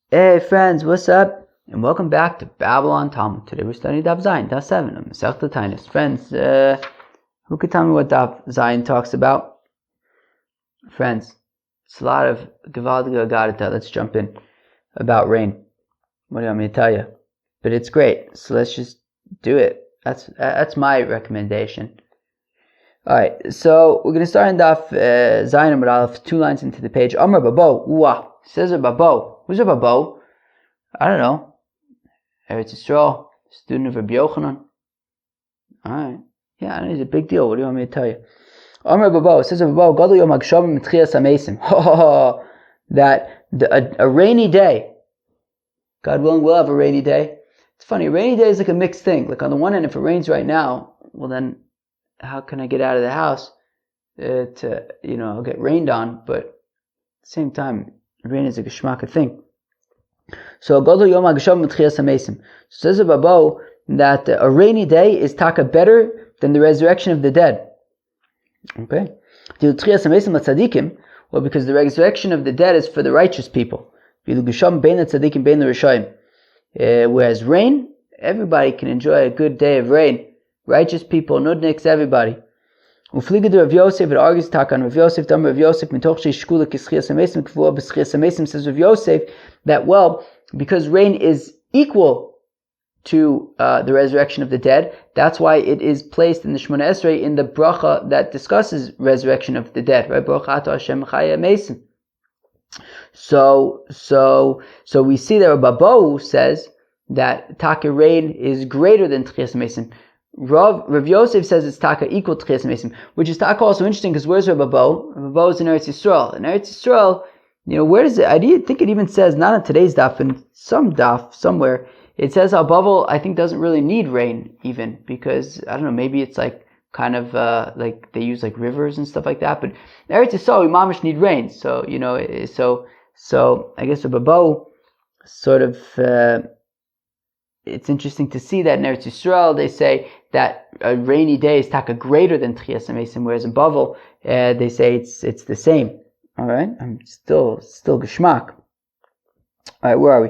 Hey friends, what's up? And welcome back to Babylon Talmud. Today we're studying Daf Zayin, Daf 7 of Masechta Taanis. Friends, who could tell me what Daf Zayin talks about? Friends, it's a lot of gewaltige agadatas. Let's jump in. About rain. What do you want me to tell you? But it's great, so let's just do it. That's my recommendation. Alright, so we're going to start in Daf Zayin Amud Aleph, 2 lines into the page. Amar Babo, Uwa, says a Babo. Who's a Babo? I don't know. Eretz Yisrael, student of Rabbi Yochanan. Alright. Yeah, I know he's a big deal. What do you want me to tell you? Amar Babo, says a Babo, Gadol Yom HaGshavim M'tchias HaMeisim. That a rainy day, God willing, we'll have a rainy day. It's funny, a rainy day is like a mixed thing. Like on the one hand, if it rains right now, well then, how can I get out of the house I'll get rained on, but at the same time, rain is a geschmacka thing. So Godol Yom HaGshavim M'tchias HaMeisim. Says a Babo that a rainy day is taka better than the resurrection of the dead. Okay? Well, because the resurrection of the dead is for the righteous people. Whereas rain, everybody can enjoy a good day of rain. Righteous people, nudniks, everybody. Rav Yosef, it argues takan Rav Yosef, Dam Rav Yosef, mitoch sheishkula kischias hamesim k'vua b'schias hamesim, says Rav Yosef that because rain is equal to the resurrection of the dead, that's why it is placed in the Shemona Esrei in the bracha that discusses resurrection of the dead, right? Baruch atah Hashem chaya mesim. So we see that Rabbi Bo says that taka rain is greater than Tchias Mesim. Rav Yosef says it's taka equal to Tchias Mesim, which is taka also interesting because where's Rabbi Bo? Rabbi Bo is in Eretz Yisrael. In Eretz Yisrael, where does it? I think it even says, not on today's daf, in some daf somewhere, it says how Bavel, I think, doesn't really need rain even because, I don't know, maybe it's like kind of like they use like rivers and stuff like that. But Eretz Yisrael, we mamish need rain. So, so I guess Rabbi Bo sort of, it's interesting to see that in Eretz Yisrael they say that a rainy day is taka greater than Tchias HaMeisim, whereas in Bavel they say it's the same. All right, I'm still geschmack. All right, where are we?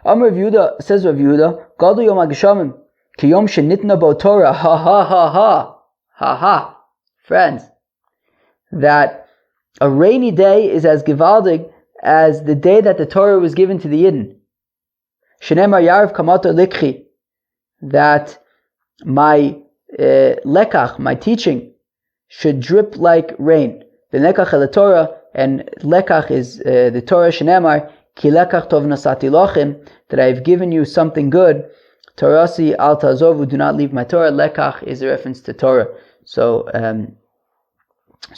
Amar Rav Yehuda, says Rav Yehuda, Gadol Yom HaGshavim ki Yom shenitna bo Torah. Ha ha ha ha ha ha. Friends, that a rainy day is as gewaldig as the day that the Torah was given to the Yidden. Shenemar Yarv Kamato Likhi, that my lekach, my teaching, should drip like rain. The lekach el Torah, and lekach is the Torah. Shenemar Ki lekach tov nasati lochem, that I have given you something good. Torasi al tazovu, do not leave my Torah. Lekach is a reference to Torah. So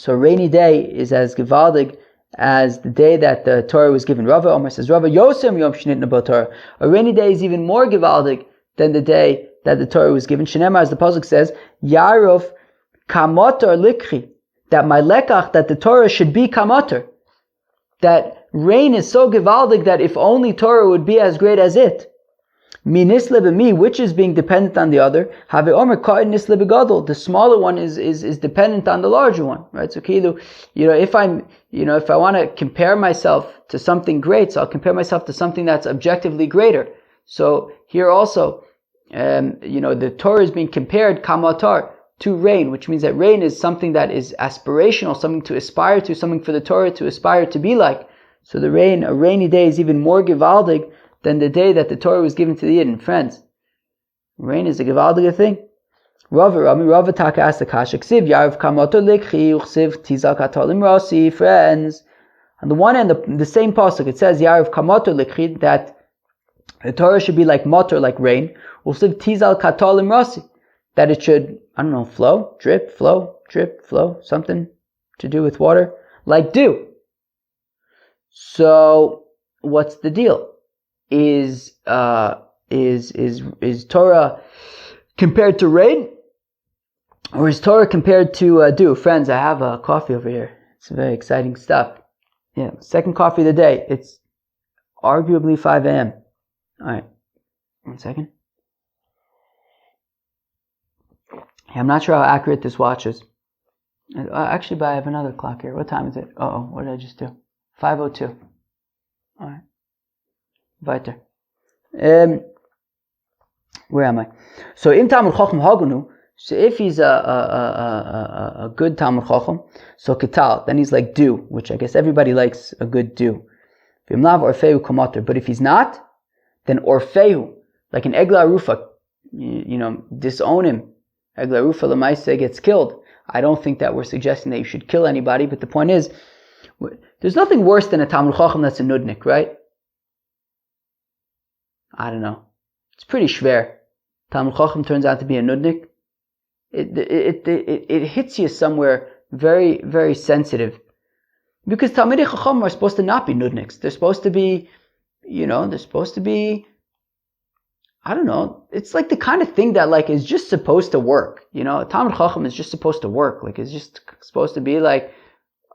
rainy day is as gewaldig as the day that the Torah was given. Rava Omer says, Rava Yosem Yom Shnitna Bo Torah. A rainy day is even more gewaldig than the day that the Torah was given. Shenemar, as the pasuk says, Yarov Kamotor Likhi, that my lekach, that the Torah should be kamotor. That rain is so gewaldig that if only Torah would be as great as it. Mi nisle b'mi, which is being dependent on the other. Have omer ka'id nisle b'gadol. The smaller one is dependent on the larger one, right? So kilu, if I want to compare myself to something great, so I'll compare myself to something that's objectively greater. So here also, the Torah is being compared kamatar to rain, which means that rain is something that is aspirational, something to aspire to, something for the Torah to aspire to be like. So a rainy day is even more gewaldig than the day that the Torah was given to the Yidden. Friends, rain is a gewaldige thing. Rava taka asked the kasha, ksiv yarv kamoto likhi uchsiv tizal katolim rasi. Friends, on the one hand, the same pasuk, it says yarv kamoto likhi, that the Torah should be like motor, like rain. Uchsiv tizal katolim rasi, that it should, flow, drip, flow, something to do with water, like dew. So, what's the deal? Is Torah compared to rain, or is Torah compared to dew? Friends, I have a coffee over here. It's very exciting stuff. Yeah, second coffee of the day. It's arguably 5 a.m. All right, 1 second. I'm not sure how accurate this watch is. Actually, but I have another clock here. What time is it? What did I just do? 5:02. All right. Weiter. Where am I? So im Talmud Chacham Hagunu, so if he's a good Talmud Chacham, so Ketal, then he's like do, which I guess everybody likes a good do. V'imlav Orfeu Kamater, but if he's not, then Orfeu, like an Egla Arufa, disown him. Egla Arufa Lamaise gets killed. I don't think that we're suggesting that you should kill anybody, but the point is, there's nothing worse than a Talmud Chacham that's a nudnik, right? I don't know. It's pretty schwer. Talmud Chacham turns out to be a nudnik. It hits you somewhere very, very sensitive. Because Talmidei Chacham are supposed to not be nudniks. They're supposed to be, I don't know. It's like the kind of thing that like is just supposed to work. A Talmud Chacham is just supposed to work. Like it's just supposed to be like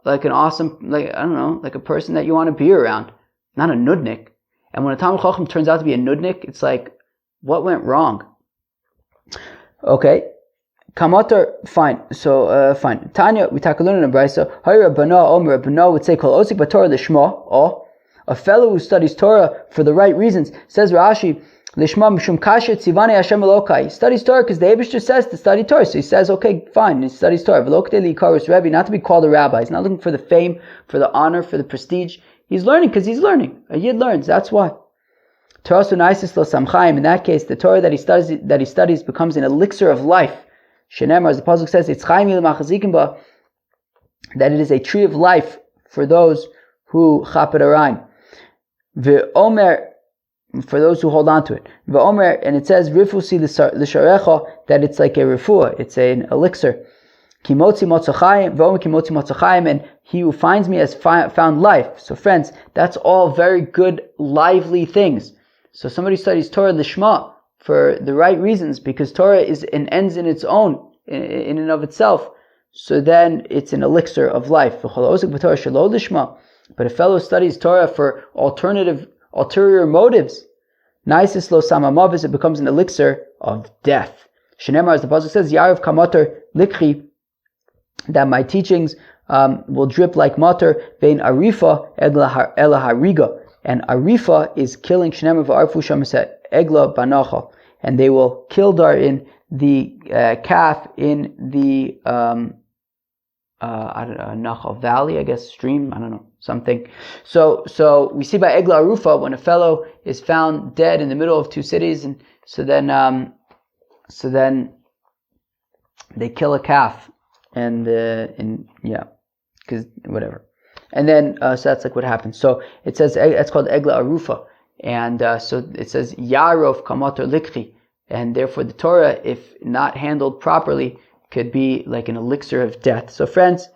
an awesome, like I don't know, like a person that you want to be around, not a nudnik. And when a Talmud Chacham turns out to be a nudnik, it's like, what went wrong? Okay, Kamatar, fine. So fine. Tanya, we take a learn in a brayso. Hayra Bana Omer Bana would say Kol Osik B'Torah Lishma. Oh, a fellow who studies Torah for the right reasons. Says Rashi. Lishma Mishum Kasher Tzivane Hashem Elokai. He studies Torah because the Eibishter says to study Torah. So he says, okay, fine. He studies Torah. V'lokte likarus Rebbe, not to be called a rabbi. He's not looking for the fame, for the honor, for the prestige. He's learning because he's learning. A Yid learns. That's why. Torah Sunaisis Lo Samchaim. In that case, the Torah that he studies becomes an elixir of life. Shenemar, as the pasuk says, it's Chaim Yil Machazikim Ba, that it is a tree of life for those who chapet arayin. V'omer, for those who hold on to it. V'omer, and it says rifusi l'sharecha, that it's like a refuah, it's an elixir. Kimotzi motzachayim, v'omer kimotzi motzachayim, and he who finds me has found life. So friends, that's all very good, lively things. So somebody studies Torah lishma for the right reasons, because Torah is an ends in its own, in and of itself. So then it's an elixir of life. But a fellow studies Torah for ulterior motives, Naisis lo samamavis, it becomes an elixir of death. Shenemar, as the pasuk says, Yarav kamater likhi, that my teachings will drip like mater, vein arifa ela hariga, and arifa is killing. Shenemar v'arfu shamas egla banacha, and they will kill therein the calf in the I don't know, Nachal Valley, I guess, stream, I don't know, something. So we see by Egla Arufa, when a fellow is found dead in the middle of two cities, and so then they kill a calf, and because whatever, and then so that's like what happens. So it says it's called Egla Arufa, and so it says Yarov Kamator Likhi, and therefore the Torah, if not handled properly, could be like an elixir of death. So friends,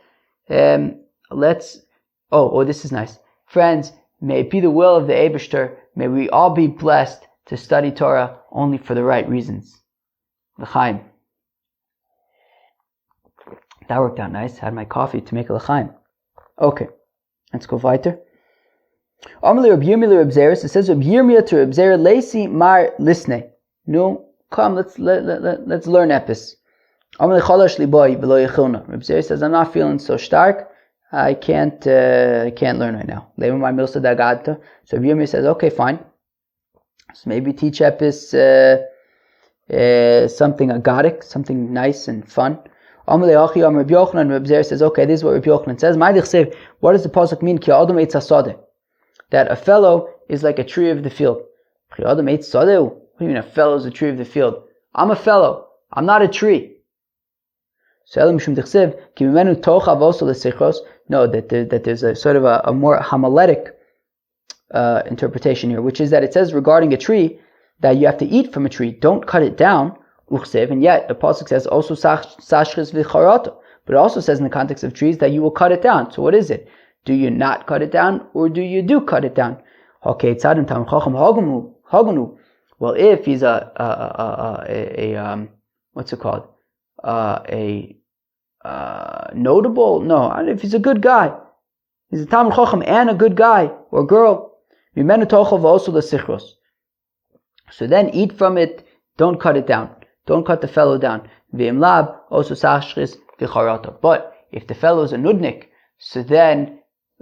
this is nice. Friends, may it be the will of the Eibishter, may we all be blessed to study Torah only for the right reasons. L'chaim. That worked out nice. Had my coffee to make a l'chaim. Okay, let's go weiter. Amali Reb Yirmiyah Reb Zeres. It says Reb Yirmiyah to Reb Zeres Leisi Mar Lisne. No, come, let's learn epis. Reb Zeres says, I'm not feeling so stark. I can't learn right now. So Reb Yirmiyah says, okay, fine. So maybe teach epis something agadic, something nice and fun. Reb Zeres says, okay, this is what Reb Yochanan says. What does the pasuk mean? That a fellow is like a tree of the field. What do you mean a fellow is a tree of the field? I'm a fellow. I'm not a tree. No, that there's a sort of a more homiletic interpretation here, which is that it says regarding a tree that you have to eat from a tree. Don't cut it down. And yet the pasuk says also sashchis v'charato, but it also says in the context of trees that you will cut it down. So what is it? Do you not cut it down, or do you do cut it down? Okay, well, if he's a what's it called? Notable? No, if he's a good guy, he's a Talmud Chacham and a good guy or girl. So then eat from it. Don't cut it down. Don't cut the fellow down. But if the fellow is a nudnik, so then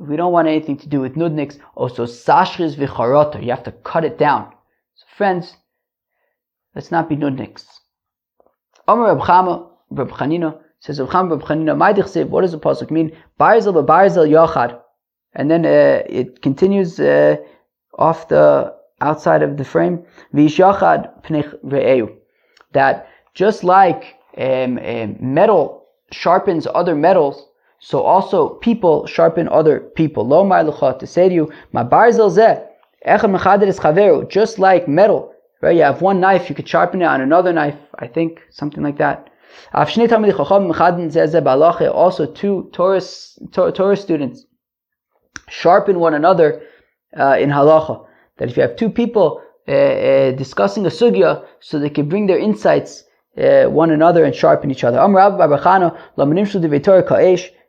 we don't want anything to do with nudniks. Also, sashriz v'charoto, you have to cut it down. So friends, let's not be nudniks. Amar Reb Chama, Reb Chanina, says Reb Chama, Reb Chanina, my dichsev, what does the pasuk mean? Barzel b'barzel yachad. And then it continues off the outside of the frame. V'yishachad pnei re'eu. That just like metal sharpens other metals, so also people sharpen other people. Lo mar l'cha, to say to you, ma barzel zeh, echad mechader es chaveru, just like metal, right? You have one knife, you could sharpen it on another knife, I think, something like that. Also, two Torah students sharpen one another in halacha. That if you have two people discussing a sugya, so they can bring their insights one another and sharpen each other.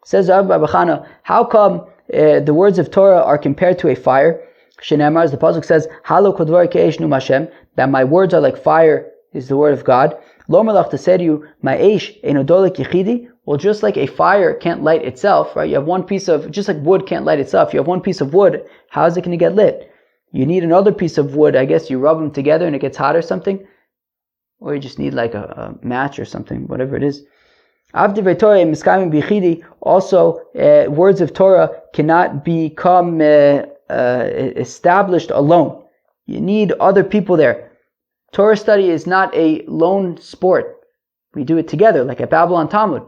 Says Rabbi Bar Bachana, how come the words of Torah are compared to a fire? Shenemar, as the pasuk says, "Halo kodvar ke'esh num Hashem," that my words are like fire is the word of God. Lo malach, to say to you, ma'esh enodolik yichidi. Well, just like a fire can't light itself, right? You have one piece of, just like wood can't light itself. You have one piece of wood. How is it going to get lit? You need another piece of wood. I guess you rub them together and it gets hot or something, or you just need like a match or something, whatever it is. Also, words of Torah cannot become established alone. You need other people there. Torah study is not a lone sport. We do it together, like at Babylon Talmud.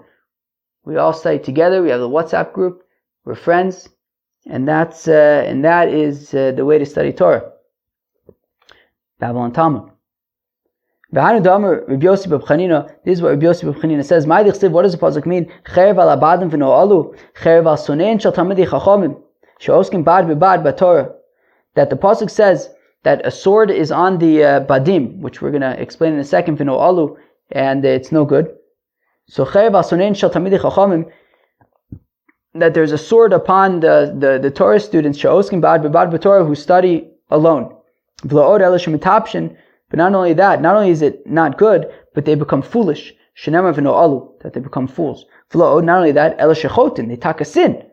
We all study together. We have the WhatsApp group. We're friends, and that is the way to study Torah. Babylon Talmud. This is what Rabbi Yossi Bar Chanina says. What does the pasuk mean? Cherev al abadim v'no'alu, cherev al sonein shel talmidei chachamim, she'oskim bad b'bad b'Torah. That the pasuk says that a sword is on the badim, which we're going to explain in a second, v'no'alu, and it's no good. So cherev al sonein shel talmidei chachamim, that there's a sword upon the Torah students, she'oskim bad b'bad b'Torah, who study alone. V'lo'od ela shemitapshin. But not only that, not only is it not good, but they become foolish. Shenema v'no'alu, that they become fools. Not only that, ela shechotin, they take a sin.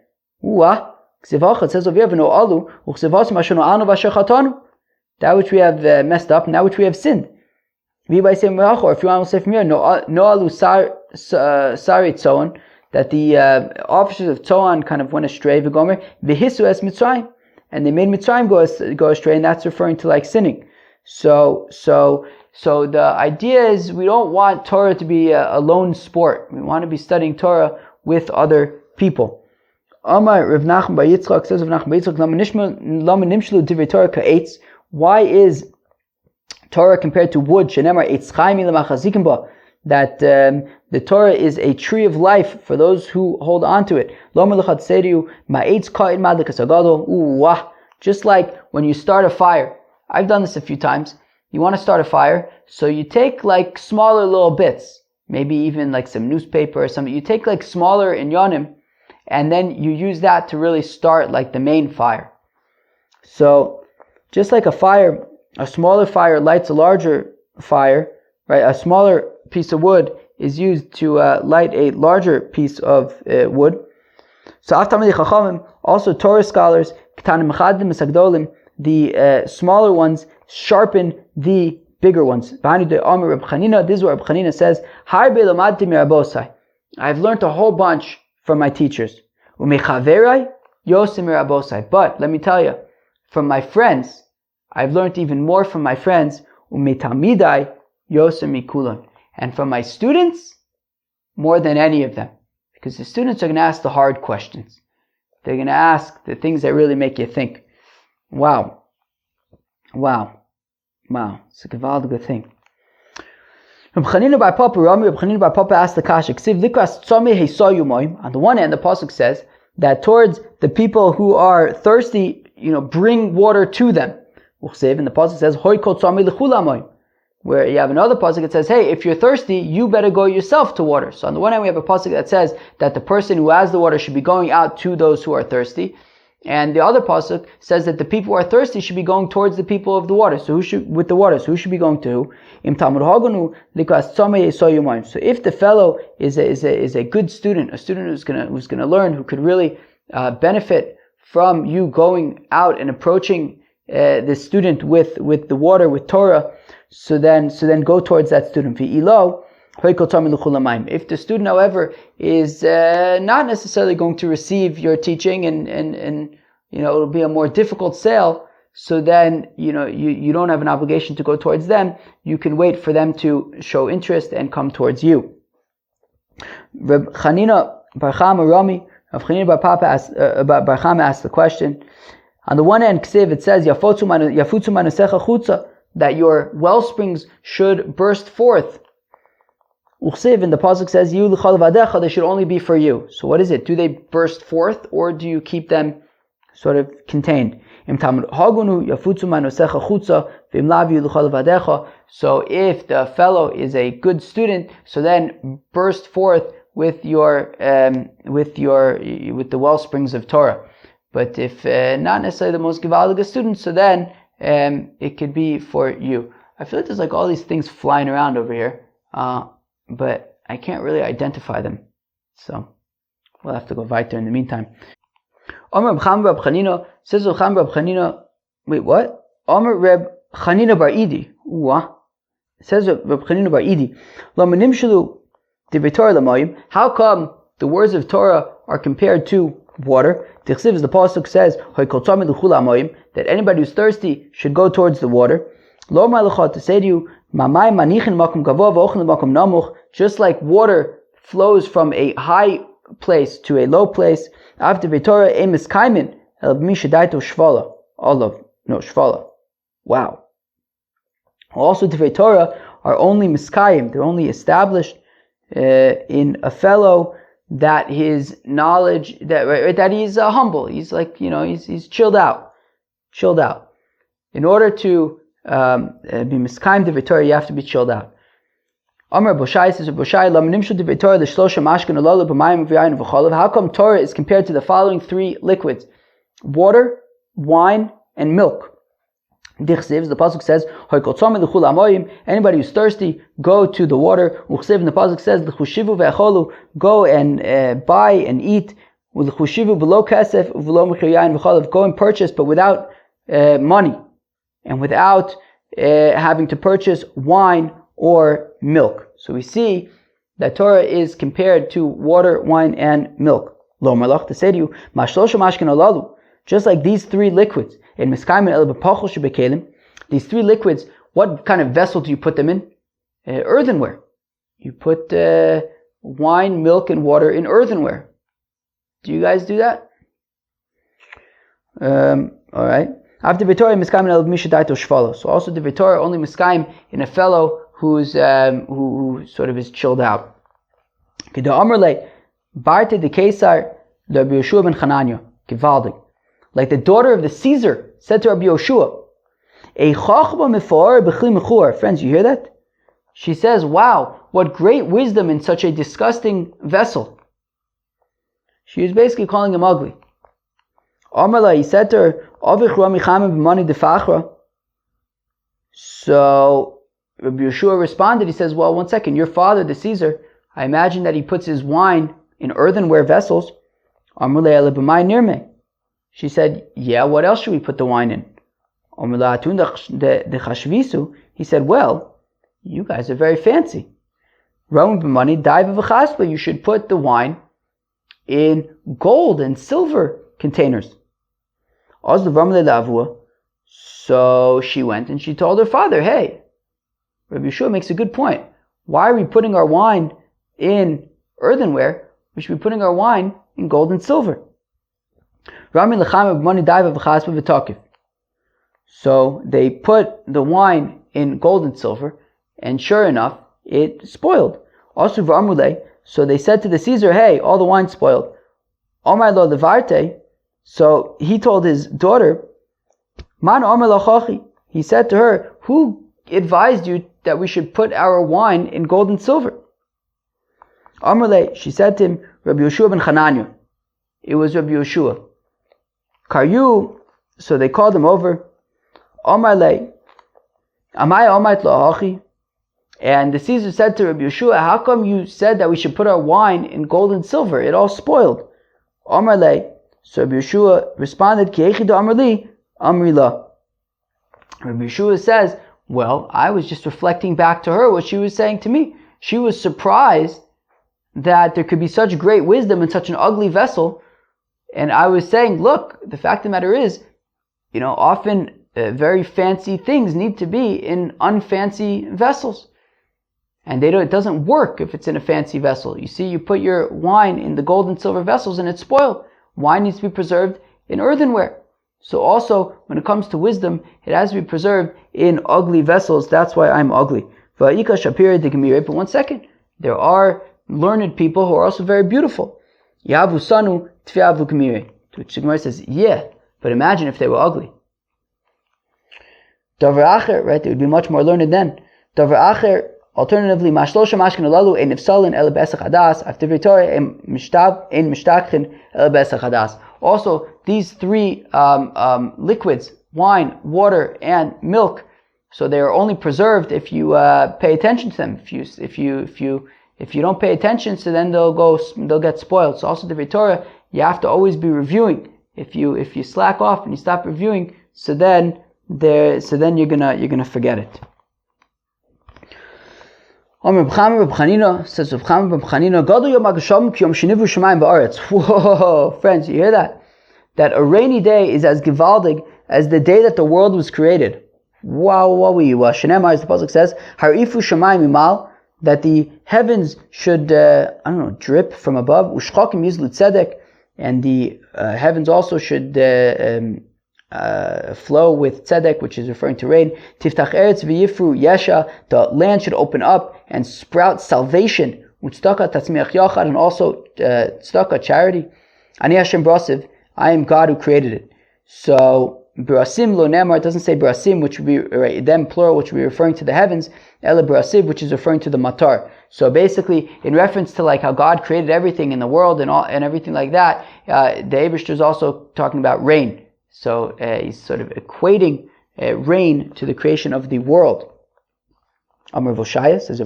It says over here, v'no'alu, u'chsevasim asher no'anu v'asher chatanu. That which we have messed up, and that which we have sinned. Or if you want to say from here, no'alu sari tzoan, that the officers of Tzoan kind of went astray, v'gomer, v'hisu es Mitzrayim, and they made Mitzrayim go astray, and that's referring to like sinning. So the idea is we don't want Torah to be a lone sport. We want to be studying Torah with other people. Amar Rav Nachman bar Yitzchak, says Rav Nachman bar Yitzchak, why is Torah compared to wood? That the Torah is a tree of life for those who hold on to it. Say to you, just like when you start a fire. I've done this a few times. You want to start a fire, so you take like smaller little bits, maybe even like some newspaper or something. You take like smaller inyanim, and then you use that to really start like the main fire. So, just like a fire, a smaller fire lights a larger fire, right? A smaller piece of wood is used to light a larger piece of wood. So, also Torah scholars, the smaller ones sharpen the bigger ones. This is what Reb Chanina says. I've learned a whole bunch from my teachers. But let me tell you, from my friends, I've learned even more from my friends. And from my students, more than any of them. Because the students are going to ask the hard questions. They're going to ask the things that really make you think. Wow. It's a gewaldige thing. Reb Chanina bar Papa asked the kasha, on the one hand, the pasuk says that towards the people who are thirsty, bring water to them. And the pasuk says, where you have another pasuk that says, hey, if you're thirsty, you better go yourself to water. So on the one hand, we have a pasuk that says that the person who has the water should be going out to those who are thirsty. And the other pasuk says that the people who are thirsty should be going towards the people of the water. So who should be going to? So if the fellow is a good student, a student who's gonna learn, who could really benefit from you going out and approaching the student with the water, with Torah, so then go towards that student. If the student, however, is not necessarily going to receive your teaching, and it'll be a more difficult sale, so then you don't have an obligation to go towards them. You can wait for them to show interest and come towards you. Reb Chanina Bar Chama Rami, Rav Chanina Bar Chama asked the question. On the one hand, it says that your well springs should burst forth. In the pasuk says they should only be for you. So what is it? Do they burst forth, or do you keep them sort of contained? So if the fellow is a good student, so then burst forth with the well springs of Torah. But if not necessarily the most gewaldige student, so then it could be for you. I feel like there's like all these things flying around over here, but I can't really identify them. So we'll have to go weiter in the meantime. Omer Reb Chama Reb Chanina, says Reb Chama Reb Chanina. Wait, what? Omer Reb Chanina Bar Idi. What? Says Reb Chanina Bar Idi. Lo menimshelu divrei Torah l'mayim. How come the words of Torah are compared to water? Tichsiv, as the pasuk says, that anybody who's thirsty should go towards the water. Lo to say to you, just like water flows from a high place to a low place. Wow. Also, Divrei Torah are only miskayim. They're only established in a fellow that his knowledge, that he's humble. He's like, he's chilled out. In order to be miskayim Divrei Torah, you have to be chilled out. Amar Boshai says, how come Torah is compared to the following three liquids? Water, wine, and milk. The pasuk says, anybody who's thirsty, go to the water. And the pasuk says, go and buy and eat. Go and purchase, but without money, and without having to purchase wine or milk. So we see that Torah is compared to water, wine, and milk. Lo malach, to say to you, just like these three liquids, these three liquids, what kind of vessel do you put them in? Earthenware. You put wine, milk, and water in earthenware. Do you guys do that? Alright. After Torah, so also the Torah only miskayim in a fellow who sort of is chilled out. Like the daughter of the Caesar said to Rabbi Yoshua, friends, you hear that? She says, wow, what great wisdom in such a disgusting vessel. She was basically calling him ugly. He said to her, so Rabbi Yeshua responded, he says, well, one second, your father, the Caesar, I imagine that he puts his wine in earthenware vessels. She said, yeah, what else should we put the wine in? He said, well, you guys are very fancy. You should put the wine in gold and silver containers. So she went and she told her father, hey, Rabbi Yeshua makes a good point. Why are we putting our wine in earthenware? We should be putting our wine in gold and silver. So they put the wine in gold and silver, and sure enough, it spoiled. So they said to the Caesar, hey, all the wine's spoiled. So he told his daughter, he said to her, who advised you that we should put our wine in gold and silver? She said to him, Rabbi Yoshua ben Chananya. It was Rabbi Yoshua. Karyu, so they called him over. And the Caesar said to Rabbi Yoshua, how come you said that we should put our wine in gold and silver? It all spoiled. So Rabbi Yeshua responded, Ki echidu amar li, amri la. Rabbi Yeshua says, well, I was just reflecting back to her what she was saying to me. She was surprised that there could be such great wisdom in such an ugly vessel. And I was saying, look, the fact of the matter is, often very fancy things need to be in unfancy vessels. And it doesn't work if it's in a fancy vessel. You see, you put your wine in the gold and silver vessels and it's spoiled. Wine needs to be preserved in earthenware. So also, when it comes to wisdom, it has to be preserved in ugly vessels. That's why I'm ugly. But one second, there are learned people who are also very beautiful. Yavu sanu tfiavu kamire. To which the Gemara says, yeah, but imagine if they were ugly. Davar acher, right? They would be much more learned then. Davar acher, alternatively, mashlosha mashkin alalu ein nifsalin el besach hadas, after Torah ein mishtakhin el besach hadas. Also, these three liquids, wine, water, and milk, so they are only preserved if you pay attention to them. If you don't pay attention, so then they'll get spoiled. So also the Torah, you have to always be reviewing. If you slack off and you stop reviewing, so then you're gonna forget it. Reb Chanina says, Reb Chanina, Gadol yom hagasham ki yom shenivu shamayim ba'aretz. Whoa, friends, you hear that? That a rainy day is as gewaldig as the day that the world was created. Wow, Shenemar, as the pasuk says, harifu shamayim imal, that the heavens should, drip from above. Ushchakim yizlu tzedek, and the heavens also should flow with tzedek, which is referring to rain. Tiftach eretz v'yifru yesha, the land should open up and sprout salvation. Utztaka tatzmiach yachad, and also tztaka, charity. Ani Hashem brasiv, I am God who created it. So brasim lo nemar, it doesn't say brasim, which would be them plural, which would be referring to the heavens. Ela brasiv, which is referring to the matar. So basically, in reference to like how God created everything in the world and everything like that, the Eibishter is also talking about rain. So he's sort of equating rain to the creation of the world. Amar Voshaya says,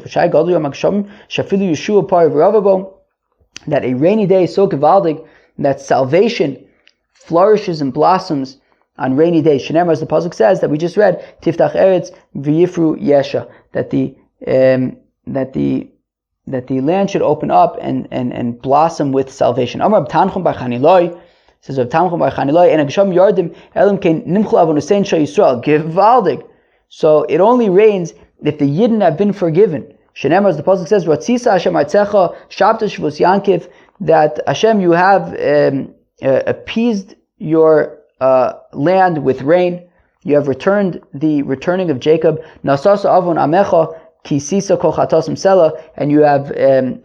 that a rainy day is so gewaldig that salvation flourishes and blossoms on rainy days. Shenemar, as the pasuk says that we just read, Tiftach eretz v'yifru yesha, that the land should open up and blossom with salvation. Amar Tanchum bar Chaniloi says of Tanchum bar Chaniloi, and Agasham yardim elim kein nimchul avonusein shel Yisrael gewaldig. So it only rains if the Yidden have been forgiven. Shenemar, as the pasuk says, Ratzisa Hashem artzecha shabta shvus yankiv, that Hashem, you have appeased your land with rain. You have returned the returning of Jacob. Nasasa avon amecha kisisa kol chatasim sela, and you have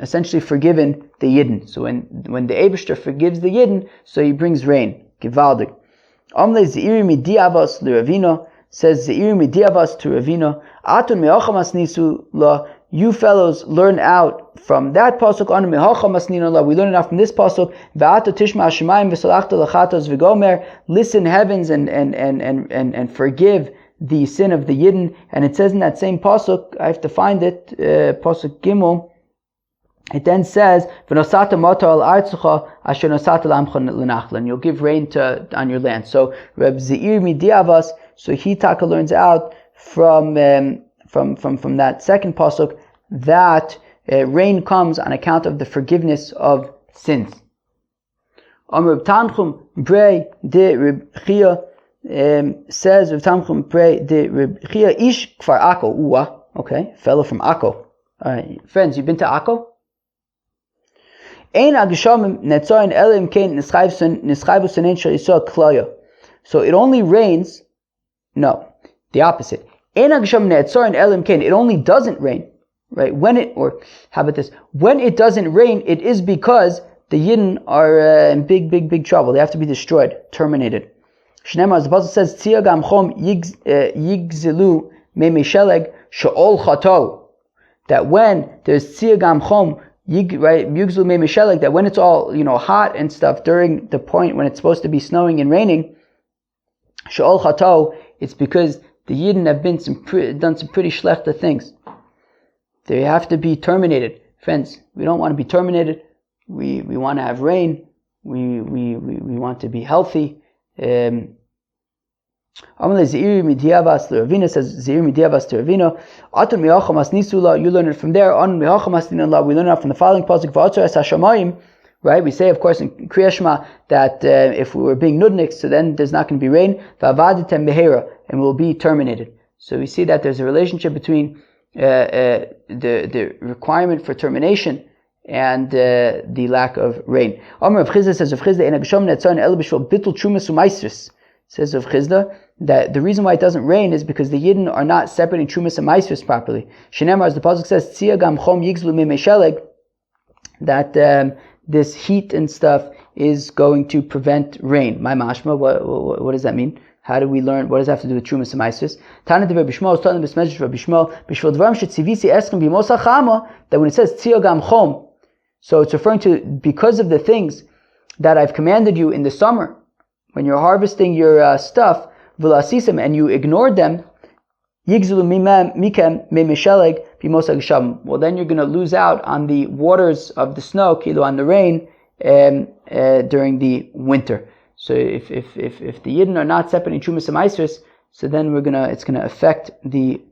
essentially forgiven the Yidden. So when the Eibishter forgives the Yidden, so he brings rain. Givaldik. Amle zeiri midiavas l'Ravina, says zeiri midiavas to Ravina. Atun me'achamas nisu la. You fellows learn out from that pasuk. Anu me'achamas ninu la. We learn it out from this pasuk. Ve'ata tishma hashemayim v'salachta lachatos v'gomer. Listen, heavens, and forgive the sin of the Yidden. And it says in that same pasuk, I have to find it, pasuk Gimel, it then says, "V'nosata mata al artzucha asher nosata lamcha l'nachlan." You'll give rain on your land. So Reb Zeir Midiavas, so he taka learns out from that second pasuk that rain comes on account of the forgiveness of sins. Reb Tanchum Brei de Reb Chia says, Reb Tanchum Brei de Reb Chia ish kfar Akko. Okay, fellow from Akko. All right, friends, you've been to Akko? So it only rains, no, the opposite. It only doesn't rain, right? How about this? When it doesn't rain, it is because the Yidden are in big trouble. They have to be destroyed, terminated. Shneimar, as the Pasuk says, Tzia gam chom yigzilu me'misheleg she'ol chato. That when there's tzia gam chom, yigzilu me'misheleg, that when it's all hot and stuff during the point when it's supposed to be snowing and raining, she'ol chato, it's because the Yidden have done some pretty schlechte things. They have to be terminated. Friends, we don't want to be terminated. We want to have rain. we want to be healthy. Amalei Zeiri Midiavas Ravina says Zeiri Midiavas to Ravina. Atum Miachamas Nisula. You learn it from there. On Miachamas Dinallah. We learn it from the following pasuk. V'atzar es hashamayim. Right, we say, of course, in Kriya Shema that if we were being nudnik, so then there's not going to be rain. V'avaditem behera, and we'll be terminated. So we see that there's a relationship between the requirement for termination and the lack of rain. Amar of Chizda says of Chizda in Agasham Netzar El Bishvil Bittul Trumas Umaisris. Says of Chizda that the reason why it doesn't rain is because the Yidden are not separating Trumas and Maisris properly. Shenemar, as the pasuk says, Tzia Gam Chom Yigzlu Mesheleg, that this heat and stuff is going to prevent rain. My mashma, what does that mean? How do we learn? What does that have to do with Trumas and Maisris? Tana de Bishmo, Tana Bismejus Bishmo, Bishvil Dvarim Shetzivisi Eskim Bimosa Chama, that when it says Tzia Gam Chom, so it's referring to because of the things that I've commanded you in the summer, when you're harvesting your stuff, v'lasisim, and you ignored them, yigzulu mikem me'misheleg b'mosa gesham. Well, then you're going to lose out on the waters of the snow, kilo, on the rain during the winter. So if the Yidden are not separating Trumas and Maisris, so then it's gonna affect the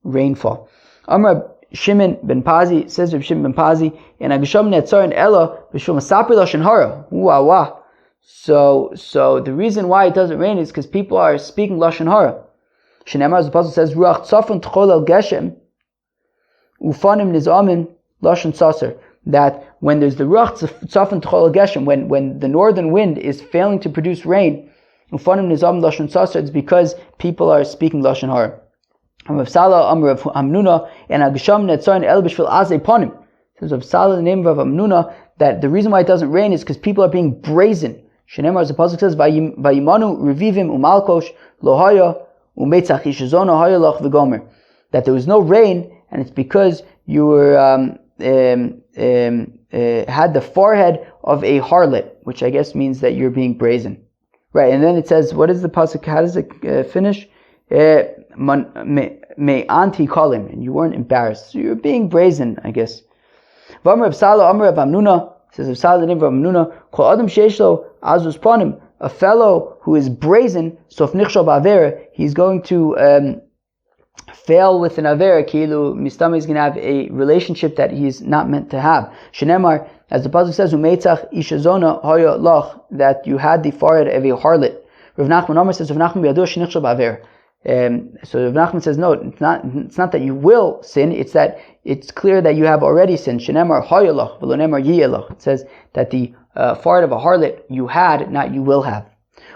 rainfall. Amar Shimon ben Pazi says of Shimon ben Pazi in Agasham Netzar and Ella b'shul Masapir Lashon Hara. Wah. So the reason why it doesn't rain is because people are speaking Lashon Hara. Shenemar, as the Apostle says, Ruach Tzafon Tchol El Geshem Ufanim Nizamin Lashon Saser. That when there's the Ruach Tzafon Tchol El Geshem, when the northern wind is failing to produce rain, Ufanim Nizamin Lashon Saser, it's because people are speaking Lashon Hara. Rav Salah Amr of Hamnuna and Agasham Netzar El Bishvil Azei Ponim. Says Rav Salah, the name of Hamnuna, that the reason why it doesn't rain is because people are being brazen. Shenemar, as the pasuk says, Vayimanu revivim umalkosh lohaya umetzach ishazona haya lach v'gomer. That there was no rain, and it's because you were had the forehead of a harlot, which I guess means that you're being brazen. Right, and then it says, what is the pasuk? How does it finish? Me anti kolim, and you weren't embarrassed, so you're being brazen, I guess. V'amar of Salah, Amar of Amnuna, says of Salah the name of Amnuna, Kol Adam Sheishlo Azus Ponim, a fellow who is brazen, Sof Nichshal Ba'avera, he's going to fail with an avera, Kilu Mistama is going to have a relationship that he's not meant to have. Shenemar, as the pasuk says, Umeitzach Ishazona Hoya Loch, that you had the forehead of a harlot. Rav Nachman Amar says, Rav Nachman B'yadu Shenichshal Ba'avera. So Rav Nachman says, no, it's not that you will sin, it's that it's clear that you have already sinned. Shenemar hoyalach, v'lonemar yiyalach. It says that the forehead of a harlot you had, not you will have.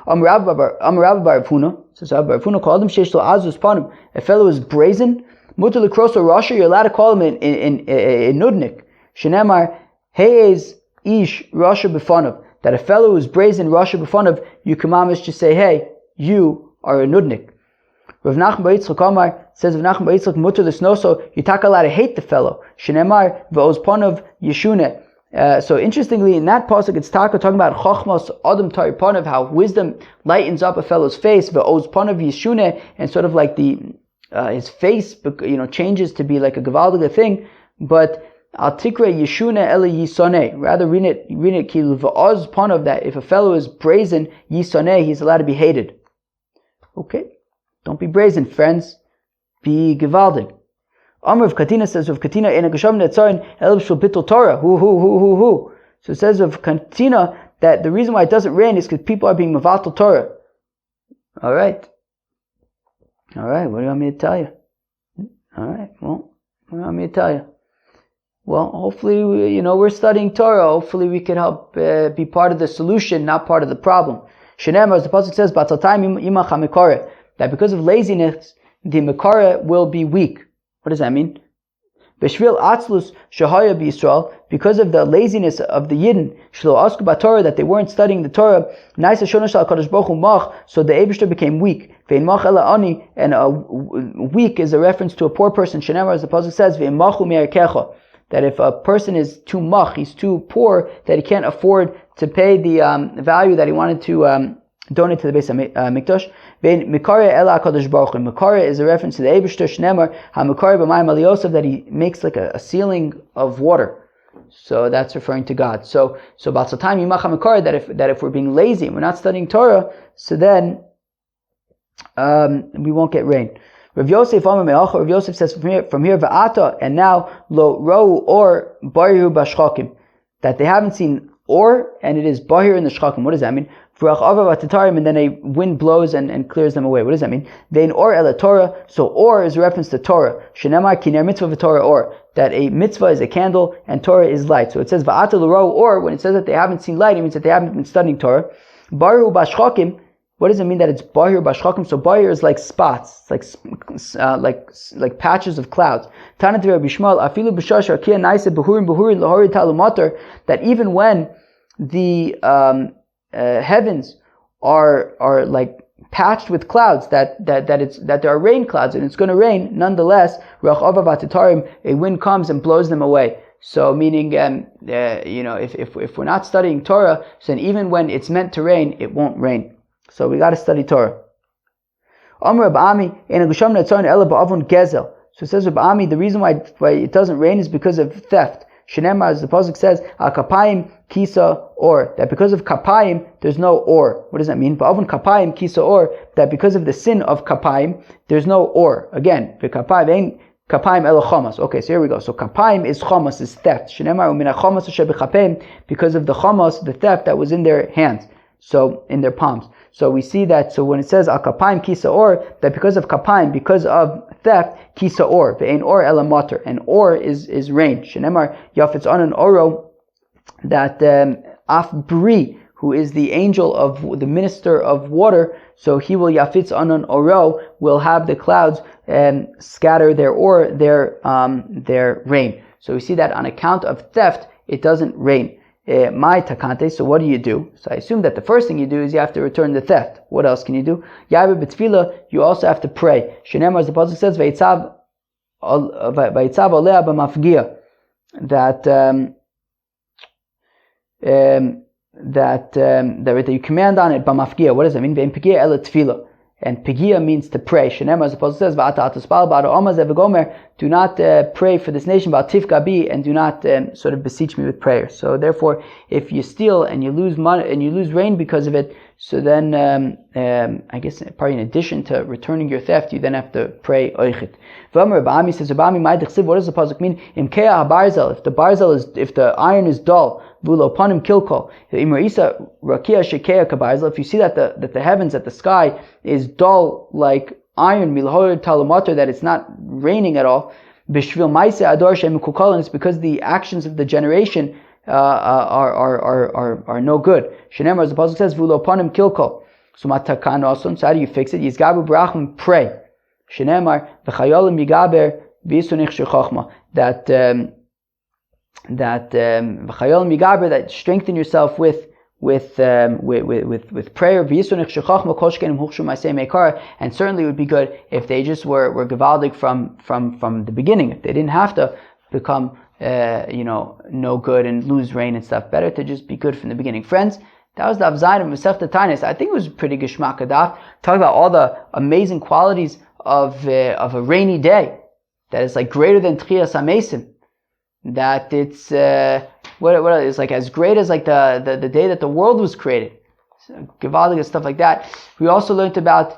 Amar Rabba bar Rav Huna, says Rabba bar Rav Huna, called him sheish lo azus panim. A fellow is brazen, mutar l'kroso rasha, you're allowed to call him in nudnik. Shenemar heyez ish rasha b'fanav. That a fellow who is brazen rasha b'fanav, you can mamish just say, hey, you are a nudnik. Rav Nachman bar Yitzchak Amar says, Rav Nachman bar Yitzchak mutar l'snoso, you talk allowed to hate the fellow. Shenemar v'oz panav yeshune. So interestingly, in that pasuk, it's talking about chochmas adam tari panav, how wisdom lightens up a fellow's face, v'oz panav yeshune, and sort of like his face, changes to be like a gevaldige thing. But al tikra yeshune ele yisone. Rather read it kilu v'oz panav, that if a fellow is brazen yisone, he's allowed to be hated. Okay. Don't be brazen, friends. Be gevaldig. Amr of Katina says of Katina in a Gesham Netzarin El B'Shul Bittul Torah. Who. So it says of Katina that the reason why it doesn't rain is because people are being mevatel Torah. All right. What do you want me to tell you? All right. Well, what do you want me to tell you? Well, hopefully, we're studying Torah. Hopefully, we can help be part of the solution, not part of the problem. Shenemar, as the pasuk says, Batzaltayim imach hamikore. That because of laziness, the Makara will be weak. What does that mean? Beshvil atzlus shahaya b'Yisrael, because of the laziness of the Yidden, shlo asku b'Torah, that they weren't studying the Torah, naisa shona shal kadosh baruch hu mach, so the Eibishter became weak. Ve'in mach ela ani, and weak is a reference to a poor person. Shenemar, as the pasuk says, ve'in machu me'arkecha, that if a person is too mach, he's too poor, that he can't afford to pay the value that he wanted to donate to the Beis Mikdash. Mikara ela HaKadosh Baruch Hu. Mikara is a reference to the Eibishter Shnemar HaMikara b'mayim al Yosef, that he makes like a ceiling of water. So that's referring to God. So Balsatam Yimach HaMekor, that if we're being lazy and we're not studying Torah, so then we won't get rain. Rav Yosef says from here Va'ata, and now Lo Rou or Barihu Bashchakim, that they haven't seen or, and it is Bahir in the Shchakim. What does that mean? And then a wind blows and clears them away. What does that mean? Vein or el Torah. So or is a reference to Torah. Shenemar kiner mitzvah v'Torah or, that a mitzvah is a candle and Torah is light. So it says Va'ata Lo Rou or, when it says that they haven't seen light, it means that they haven't been studying Torah. Barihu Bashchakim. What does it mean that it's bahir bashchakim? So bahir is like spots, it's like patches of clouds. That even when the heavens are like patched with clouds, that there are rain clouds and it's going to rain, nonetheless, a wind comes and blows them away. So meaning, if we're not studying Torah, so then even when it's meant to rain, it won't rain. So we got to study Torah. So it says Reb Ami, the reason why it doesn't rain is because of theft. Shenemar, as the pasuk says, al kapayim kisa or, that because of kapayim there's no or. What does that mean? Ba'avon kapayim kisa or, that because of the sin of kapayim there's no or. Again, v'kapayim ein kapayim elo chomas. Okay, so here we go. So kapayim is chomas, is theft. Shenemar u'min ha-chomas asher b'chapayim, because of the chomas, the theft that was in their hands, so in their palms. So we see that, so when it says al kapayim kisa or, that because of kapayim, because of theft, kisa or, ve'ein or ela mater, and or is rain. Shenemar yafetz anan oro, that af bri, who is the angel of the minister of water, so he will yafitz anan oro, will have the clouds scatter their or, their rain. So we see that on account of theft, it doesn't rain. My takante, so what do you do? So I assume that the first thing you do is you have to return the theft. What else can you do? Yabe b'tfila, you also have to pray. Shenemar, as the pasuk says, vayitzav olea b'mafgia, that you command on it b'mafgia. What does that mean? Ve'im pegia ela tfila. And pegia means to pray. Shenemar, as the pasuk says, do not pray for this nation, tifka, and do not sort of beseech me with prayer. So therefore, if you steal and you lose money and you lose rain because of it, so then I guess probably in addition to returning your theft, you then have to pray oichet. Rabbi says, what does the pasuk mean? If the iron is dull, if you see that the heavens, that the sky is dull like iron, that it's not raining at all, and it's because the actions of the generation are no good. Shenemar, as the pasuk says, so how do you fix it? Yizgabu brachim, pray. Shenemar v'chayolim yigaber v'yisunich shechachma, that v'chayolim yigaber, that strengthen yourself with prayer. And certainly it would be good if they just were gevaldik from the beginning. If they didn't have to become no good and lose rain and stuff. Better to just be good from the beginning. Friends, that was the Avzayin of Masechta Taanis. I think it was a pretty geshmak adaf. Talk about all the amazing qualities of a rainy day that is like greater than Tchias HaMesim. That it's what is like as great as like the day that the world was created. So, Gevaldig and stuff like that. We also learned about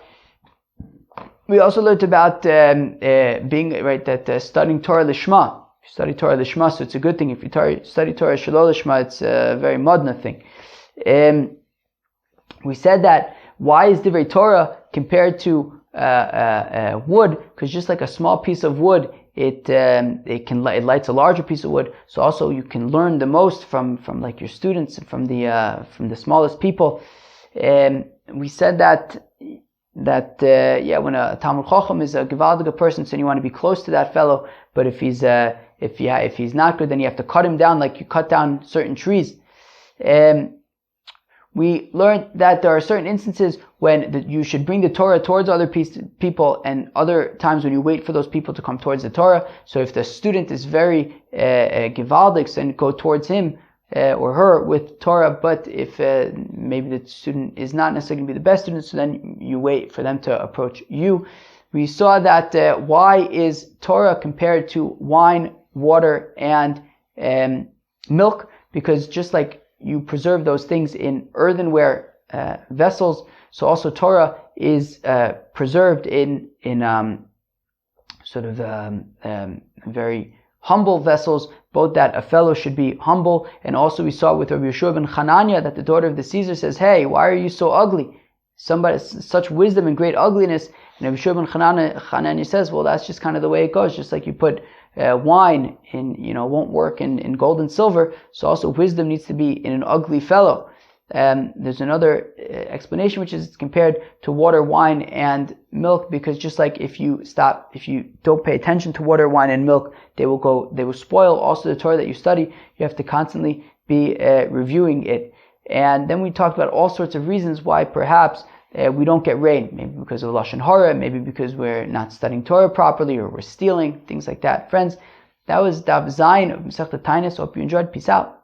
being right, that studying Torah Lishma. If you study Torah Lishma, so it's a good thing. If you study Torah Shalol Lishma, it's a very modern thing. We said that why is Divrei Torah compared to wood? Because just like a small piece of wood, it lights a larger piece of wood. So also you can learn the most from like your students and from the smallest people. We said that when a Talmud Chacham is a Gevaldiga person, so you want to be close to that fellow. But if he's not good, then you have to cut him down like you cut down certain trees. We learned that there are certain instances when you should bring the Torah towards other people, and other times when you wait for those people to come towards the Torah. So if the student is very givaldic, then go towards him or her with Torah. But if maybe the student is not necessarily going to be the best student, so then you wait for them to approach you. We saw that why is Torah compared to wine, water, and milk, because just like you preserve those things in earthenware vessels, so also Torah is preserved in very humble vessels, both that a fellow should be humble, and also we saw with Rabbi Yeshua ben Hanania that the daughter of the Caesar says, hey, why are you so ugly? Somebody, such wisdom and great ugliness. And Rabbi Yeshua ben Hanania says, well, that's just kind of the way it goes, just like you put wine in, won't work in gold and silver, so also wisdom needs to be in an ugly fellow. There's another explanation which is compared to water, wine, and milk, because just like if you don't pay attention to water, wine, and milk, they will spoil. Also, the Torah that you study, you have to constantly be reviewing it. And then we talked about all sorts of reasons why perhaps we don't get rain. Maybe because of Lashon Hara, maybe because we're not studying Torah properly, or we're stealing, things like that. Friends, that was Daf Zayin of Masechta Taanis. Hope you enjoyed. Peace out.